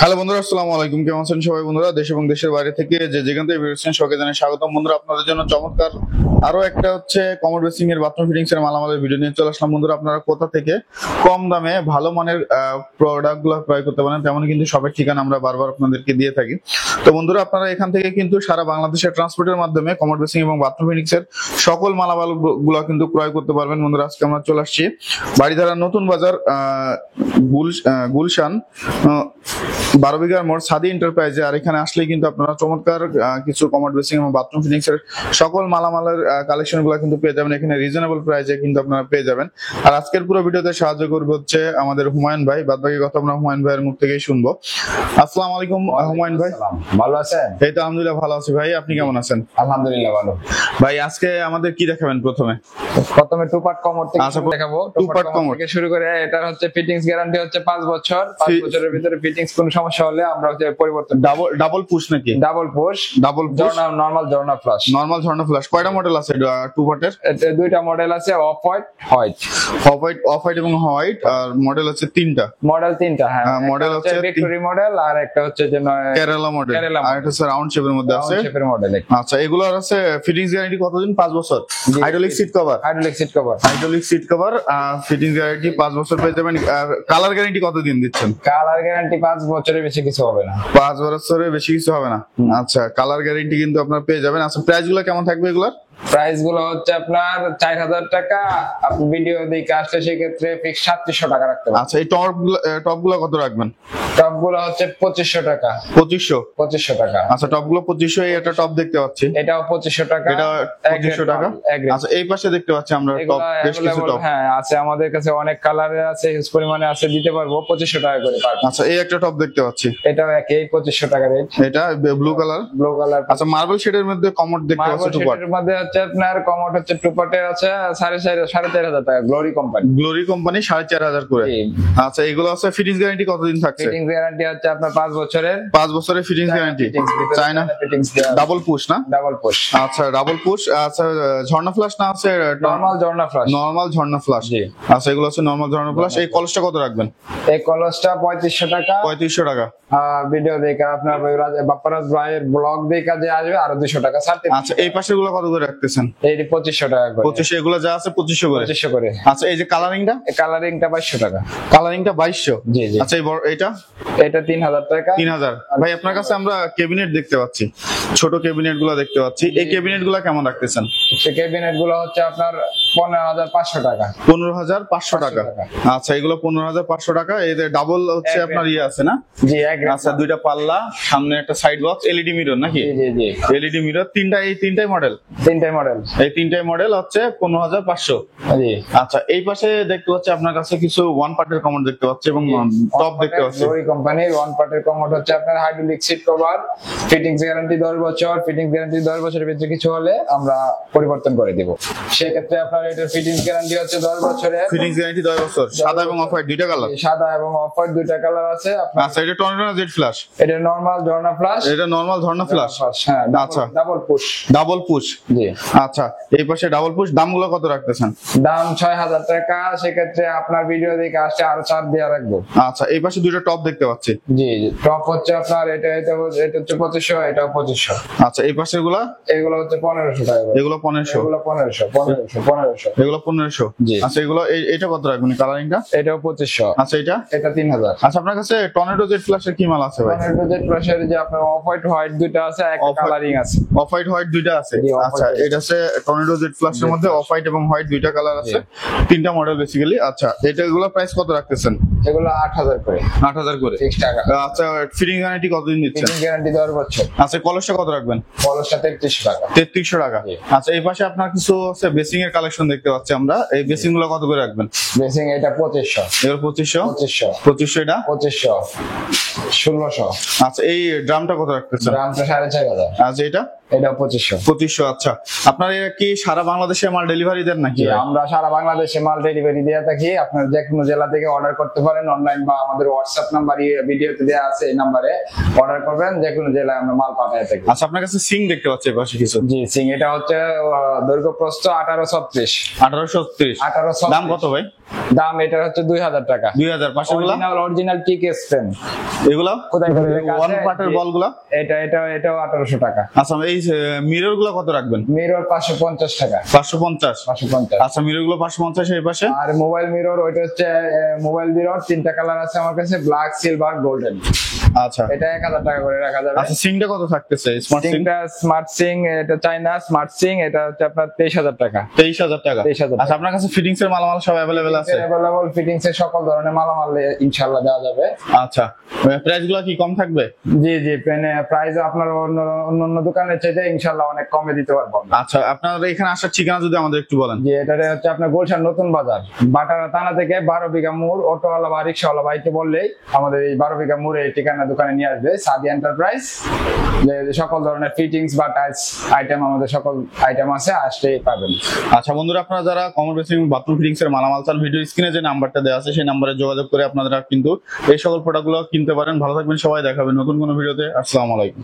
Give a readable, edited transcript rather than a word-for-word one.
Hello বন্ধুরা, আসসালামু আলাইকুম। কেমন আছেন সবাই বন্ধুরা? দেশ এবং দেশের বাইরে থেকে যে যেখান থেকে ভিডিও দেখছেন সবাইকে জানাই স্বাগতম। বন্ধুরা, আপনাদের জন্য চমৎকার আরো একটা কমোড বেসিং এর বাথরুম ফিটিংস এর মালামালের ভিডিও নিয়ে চলে আসলাম। বন্ধুরা, আপনারা কোথা থেকে কম দামে ভালো মানের প্রোডাক্ট গুলো ক্রয় করতে পারেন তেমন কিন্তু সবের ঠিকানা আমরা বারবার আপনাদেরকে দিয়ে থাকি। তো বন্ধুরা, আপনারা এখান থেকে কিন্তু সারা বাংলাদেশের ট্রান্সপোর্টের মাধ্যমে কমোড বেসিং এবং বাথরুম ফিটিংস এর সকল মালামাল গুলো কিন্তু ক্রয় করতে পারবেন। বন্ধুরা, আজকে আমরা চলে আসছি বাড়িধারা নতুন বাজার গুলশান 12 বিঘার মোড় সাদি এন্টারপ্রাইজে। আর এখানে আসলে কিন্তু আপনারা চমৎকার কিছু কমোড বেসিং এবং বাথরুম ফিটিংস এর সকল মালামালের কালেকশন গুলো কিন্তু পেয়ে যাবেন। এখানে রিজনেবল প্রাইসে কিন্তু আপনারা পেয়ে যাবেন। আর আজকের পুরো ভিডিওতে সাহায্য করবে হচ্ছে আমাদের হুমায়ুন ভাই। বাদ বাকি কথা আমরা হুমায়ুন ভাইয়ের মুখ থেকেই শুনবো। আসসালামু আলাইকুম হুমায়ুন ভাই। ভালো আছেন? এই তো আলহামদুলিল্লাহ ভালো আছি ভাই, আপনি কেমন আছেন? আলহামদুলিল্লাহ ভালো। ভাই আজকে আমাদের কি দেখাবেন? প্রথমে টু পার্ট কমোড থেকে দেখাবো। টু পার্ট কমোড থেকে শুরু করে এটা হচ্ছে ফিটিংস গ্যারান্টি হচ্ছে 5 বছর। 5 বছরের ভিতরে ফিটিংস কোনো সমস্যা হলে আমরা হচ্ছে পরিবর্তন। ডাবল পুশ নাকি? ডাবল পুশ, নরমাল ঝর্ণা ফ্লাশ। নরমাল ঝর্ণা ফ্লাশ কয়টা মডেল আছে টু পার্টের? দুইটা মডেল আছে, অফ হোয়াইট এবং হোয়াইট। আর মডেল আছে তিনটা। মডেল তিনটা, হ্যাঁ। মডেল হচ্ছে ভিক্টোরি মডেল, আর একটা হচ্ছে যে কেরালা মডেল, আর এটা হচ্ছে রাউন্ড শেপের মধ্যে আছে। শেপের মডেল। আচ্ছা, এগুলোর আছে ফিটিংস গ্যারান্টি কতদিন? 5 বছর। Hydraulic seat cover fittings guarantee 5 বছর পেয়ে যাবেন। আর কালার গ্যারান্টি কতদিন দিচ্ছেন? কালার গ্যারান্টি 5 বছরের বেশি কিছু হবে না। 5 বছরের বেশি কিছু হবে না। আচ্ছা, কালার গ্যারান্টি কিন্তু আপনারা পেয়ে যাবেন। আচ্ছা, প্রাইস গুলো কেমন থাকবে এগুলার? প্রাইস গুলো হচ্ছে আপনার 4000 টাকা। আপনি ভিডিও দেখে আসলে সেক্ষেত্রে ফিক্স 3700 টাকা রাখতে পারেন। আচ্ছা, এই টপ গুলো কত রাখবেন? টপ গুলো হচ্ছে 2500 টাকা। 2500 টাকা। আচ্ছা, টপ গুলো 2500। এই একটা টপ দেখতে পাচ্ছি, এটাও 2500 টাকা। এটা 2500 টাকা। আচ্ছা, এই পাশে দেখতে পাচ্ছি আমরা টপ, বেশ কিছু টপ। হ্যাঁ আছে, আমাদের কাছে অনেক কালারে আছে, হিউজ পরিমাণে আছে, দিতে পারবো 2500 টাকা করে পার। আচ্ছা, এই একটা টপ দেখতে পাচ্ছি, এটাও একই 2500 টাকা রেট। এটা ব্লু কালার। আচ্ছা, মার্বেল শেডের মধ্যে কমোড দেখতে পাচ্ছি। টু পার্ট এর মধ্যে হচ্ছে আপনার কমোড হচ্ছে টু পার্টের আছে 4500 টাকা। গ্লোরি কোম্পানি 4500 করে। আচ্ছা, এগুলো আছে ফিটিংস গ্যারান্টি কতদিন থাকছে? ফিটিংস গ্যারান্টি হচ্ছে আপনার 5 বছরের। 5 বছরের fittings guarantee. China double push না? Double push. আচ্ছা, ডাবল পুশ। আচ্ছা, ঝর্ণা ফ্লাশ না আছে? নরমাল ঝর্ণা ফ্লাশ। জি। আচ্ছা, এগুলো আছে নরমাল ঝর্ণা ফ্লাশ। এই কলসটা কত রাখবেন? এই কলসটা 3500 টাকা। 3500 টাকা। ভিডিও দেখে আপনার বাপ্পারাজ ভাইয়ের ব্লগ দেখে যে আসবে আরো 200 টাকা ছাড়। আচ্ছা, এই পাশের গুলো কত করে রাখতেছেন? এই 2500 টাকা করে। 2500। এগুলো যা আছে 2500 করে। 2500 করে। আচ্ছা, এই যে কালারিংটা? কালারিংটা 2200 টাকা। কালারিংটা 2200। জি জি। আচ্ছা, এটা 3000 টাকা। 3000। ভাই, আপনার কাছে আমরা ক্যাবিনেট দেখতে পাচ্ছি, ছোট ক্যাবিনেট গুলো দেখতে পাচ্ছি। এই ক্যাবিনেট গুলো কেমন রাখতেছেন? সেই ক্যাবিনেট গুলো হচ্ছে আপনার 15500 টাকা। 15500 টাকা। আচ্ছা, এগুলো 15500 টাকা। এদের ডাবল হচ্ছে আপনার ইয়ে আছে না? জি, এক। আচ্ছা, দুইটা পাল্লা, সামনে একটা সাইড বক্স, এলইডি মিরর নাকি? জি জি। এলইডি মিরর এই তিনটাই মডেল। এই তিনটাই মডেল হচ্ছে 15500। জি। আচ্ছা, এই পাশে দেখতে পাচ্ছি আপনার কাছে কিছু ওয়ান পার্টের কমোড দেখতে পাচ্ছি এবং টপ দেখতে পাচ্ছি। গ্লোরি কোম্পানির ওয়ান পার্টের কমোড হচ্ছে আপনার hydraulic seat cover. Fittings guarantee 10 বছর। ফিটিংস গ্যারান্টি 10 বছরের ভিতরে কিছু হলে আমরা পরিবর্তন করে দিব। সেক্ষেত্রে আপনার এটার ফিটিংস গ্যারান্টি হচ্ছে 10 বছরের। ফিটিংস গ্যারান্টি 10 বছর। সাদা এবং অফ হোয়াইট দুইটা কালার। সাদা এবং অফ হোয়াইট দুইটা কালার আছে আপনার। আচ্ছা, এটা টর্নেডো না জেড ফ্ল্যাশ? এটা নরমাল ঝর্ণা ফ্ল্যাশ। এটা নরমাল ঝর্ণা ফ্ল্যাশ। হ্যাঁ। আচ্ছা, ডাবল পুশ। জি। আচ্ছা, এই পাশে ডাবল পুশ। দামগুলো কত রাখতেছেন? দাম 6000 টাকা। সেক্ষেত্রে আপনার ভিডিও দেখে আসছে আরো ছাড় দিয়ে রাখবো। আচ্ছা, এই পাশে দুইটা টপ দেখতে পাচ্ছি। জি জি। টপ হচ্ছে আপনার এটা হচ্ছে 2500, এটাও 2500। আচ্ছা, এই পাশের গুলা? এগুলো হচ্ছে 1500 টাকা। এগুলো 1500। এগুলো 1500। এগুলো 1500। জি। আচ্ছা, এগুলো এটা কত রাখবেন কালারিংটা? এটাও 2500। আচ্ছা, এটা 3000। আচ্ছা, আপনার কাছে টর্নেডো জেড ফ্ল্যাশের কি মাল আছে ভাই? টর্নেডো জেড ফ্ল্যাশের যে আপনার অফ হোয়াইট দুইটা আছে, একটা কালারিং আছে। অফ হোয়াইট দুইটা আছে। আচ্ছা, এটা আছে টর্নেডো জেড ফ্ল্যাশের মধ্যে অফ হোয়াইট এবং হোয়াইট দুইটা কালার আছে, তিনটা মডেল বেসিক্যালি। আচ্ছা, এগুলো প্রাইস কত রাখতেছেন? এগুলো 8000 করে। 8000 করে ফিক্স টাকা। আচ্ছা, ফিটিং গ্যারান্টি কতদিন দিচ্ছেন? ফিটিং গ্যারান্টি 10 বছর। আচ্ছা, কলসটা কত রাখবেন? কলসটা 3300 টাকা। 3300 টাকা। আচ্ছা, এই পাশে আপনার কিছু আছে বেসিং এর কালেকশন দেখতে পাচ্ছি আমরা। এই বেসিং গুলো কত করে রাখবেন? বেসিং এটা 2500। এর 2500। 2500 এটা 2500। 1600। আচ্ছা, এই ড্রামটা কত রাখতেছেন? ড্রামটা 4500। আচ্ছা, এটা এটা 2500। 2500। আচ্ছা, আপনারা কি সারা বাংলাদেশে মাল ডেলিভারি দেন নাকি? আমরা সারা বাংলাদেশে মাল ডেলিভারি দিয়ে থাকি। আপনার যে কোনো জেলা থেকে অর্ডার করতে পারেন অনলাইন, বা আমাদের হোয়াটসঅ্যাপ নাম্বার ভিডিওতে দেওয়া আছে, এই নাম্বারে অর্ডার করবেন, যে কোনো জেলায় আমরা মাল পাঠাই থাকি। আচ্ছা, আপনার কাছে সিং দেখতে পাচ্ছি পাশে কিছু। জি, সিং এটা হচ্ছে দৈর্ঘ্য প্রস্থ 1836। 1836। 1836। দাম কত ভাই? দাম এটা হচ্ছে 2000 টাকা। 2000। পাশে গুলা অরিজিনাল টিকেস পেন এগুলা কোথায় করে লেখা ওয়ান আছে? পার্টের বলগুলা এটাও 1800 টাকা। আচ্ছা, এই মিরর গুলা কত রাখবেন? মিরর 550 টাকা। 550। 550। আচ্ছা, মিরর গুলো 550 এই পাশে। আর মোবাইল মিরর, ওইটা হচ্ছে মোবাইল মিরর 3টা কালার আছে আমার কাছে, ব্ল্যাক, সিলভার, গোল্ডেন। আচ্ছা, এটা 1000 টাকা করে রাখা যাবে। আচ্ছা, সিংটা কত থাকতেছে? Smart sink. সিংটা স্মার্ট সিং, এটা চাইনা স্মার্ট সিং, এটা হচ্ছে আপনার 23000 টাকা। 23000 টাকা। 23000 আচ্ছা, আপনার কাছে ফিটিংস এর মালামাল সব अवेलेबल আছে? अवेलेबल ফিটিংস এর সকল ধরনের মালামাল ইনশাআল্লাহ দেওয়া যাবে। আচ্ছা, প্রাইস গুলো কি কম থাকবে? জি জি, প্রাইস আপনার অন্য দোকানের চাইতে ইনশাআল্লাহ অনেক কমে দিতে পারবো। আচ্ছা, আপনার এখানে আসার ঠিকানা যদি আমাদের একটু বলেন। জি, এটা হচ্ছে আপনার গুলশান নতুন বাজার, বাটারা থানা থেকে 12 বিঘা মোড়। অটোওয়ালা বা রিক্সাওয়ালা ভাইকে বললেই আমাদের এই 12 বিঘা মোড়ে এই ঠিকানা দোকানে নিয়ে আসবে। সাদি এন্টারপ্রাইজ, যে সকল ধরনের ফিটিংস বা টাইলস আইটেম, আমাদের সকল আইটেম আছে, আসলেই পাবেন। আচ্ছা বন্ধুরা, আপনারা যারা কমন বেসিং বাথরুম ফিটিংস এর মালামাল চান, ভিডিও স্ক্রিনে যে নাম্বারটা দেওয়া আছে সেই নাম্বারে যোগাযোগ করে আপনারা কিন্তু এই সকল প্রোডাক্টগুলো কিনতে পারেন। ভালো থাকবেন সবাই, দেখাবেন নতুন কোনো ভিডিওতে। আসসালামু আলাইকুম।